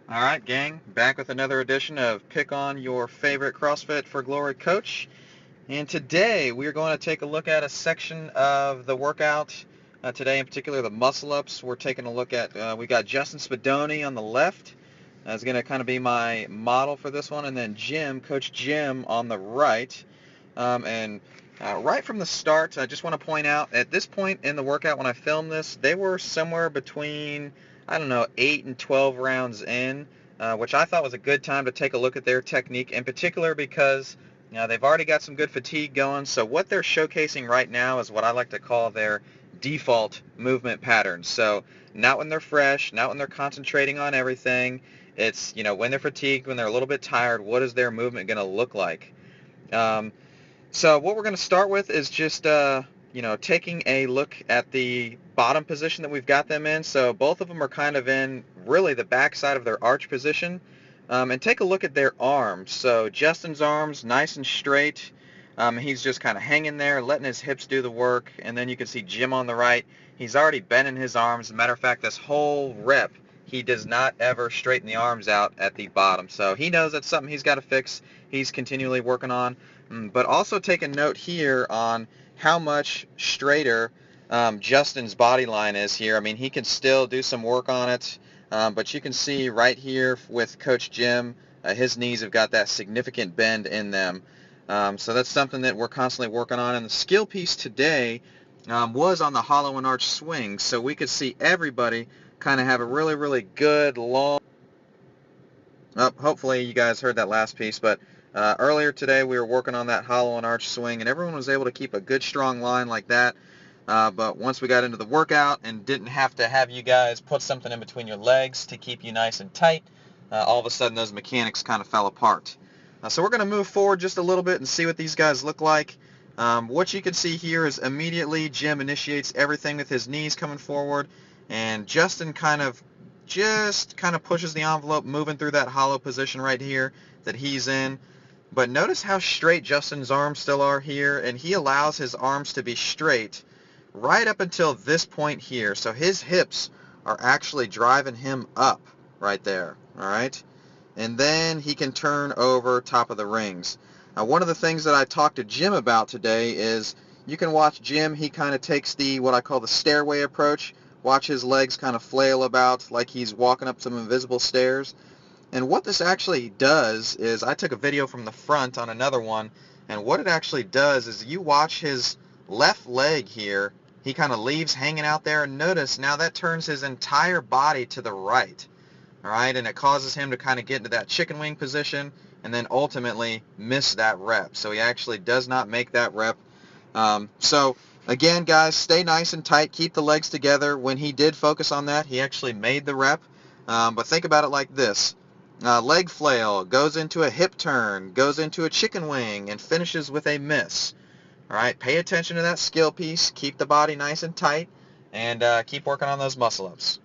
All right, gang, back with another edition of Pick on Your Favorite CrossFit for Glory Coach. And today we're going to take a look at a section of the workout. Today in particular, the muscle-ups. We're taking a look at, we got Justin Spadoni on the left. That's going to kind of be my model for this one. And then Coach Jim on the right. Right from the start, I just want to point out, at this point in the workout when I filmed this, they were somewhere between, I don't know, 8 and 12 rounds in, which I thought was a good time to take a look at their technique, in particular because they've already got some good fatigue going. So what they're showcasing right now is what I like to call their default movement patterns. So not when they're fresh, not when they're concentrating on everything. It's, when they're fatigued, when they're a little bit tired, what is their movement going to look like? So what we're going to start with is just, taking a look at the bottom position that we've got them in. So both of them are kind of in really the backside of their arch position. And take a look at their arms. So Justin's arms, nice and straight. He's just kind of hanging there, letting his hips do the work. And then you can see Jim on the right. He's already bending his arms. As a matter of fact, this whole rep, he does not ever straighten the arms out at the bottom. So he knows that's something he's got to fix. He's continually working on. But also take a note here on how much straighter Justin's body line is here. I mean, he can still do some work on it, but you can see right here with Coach Jim, his knees have got that significant bend in them. So that's something that we're constantly working on. And the skill piece today was on the hollow and arch swing, so we could see everybody kind of have a really, really good long... Oh, hopefully you guys heard that last piece, but earlier today we were working on that hollow and arch swing, and everyone was able to keep a good strong line like that. But once we got into the workout and didn't have to have you guys put something in between your legs to keep you nice and tight, all of a sudden those mechanics kind of fell apart. So we're going to move forward just a little bit and see what these guys look like. What you can see here is immediately Jim initiates everything with his knees coming forward, and Justin kind of pushes the envelope, moving through that hollow position right here that he's in. But notice how straight Justin's arms still are here, and he allows his arms to be straight right up until this point here. So his hips are actually driving him up right there, all right? And then he can turn over top of the rings. Now, one of the things that I talked to Jim about today is you can watch Jim. He kind of takes what I call the stairway approach. Watch his legs kind of flail about like he's walking up some invisible stairs. And what this actually does is, I took a video from the front on another one, and what it actually does is you watch his left leg here. He kind of leaves hanging out there, and notice now that turns his entire body to the right. All right, and it causes him to kind of get into that chicken wing position and then ultimately miss that rep. So he actually does not make that rep. So again, guys, stay nice and tight. Keep the legs together. When he did focus on that, he actually made the rep. But think about it like this. Leg flail, goes into a hip turn, goes into a chicken wing, and finishes with a miss. All right, pay attention to that skill piece. Keep the body nice and tight, and keep working on those muscle-ups.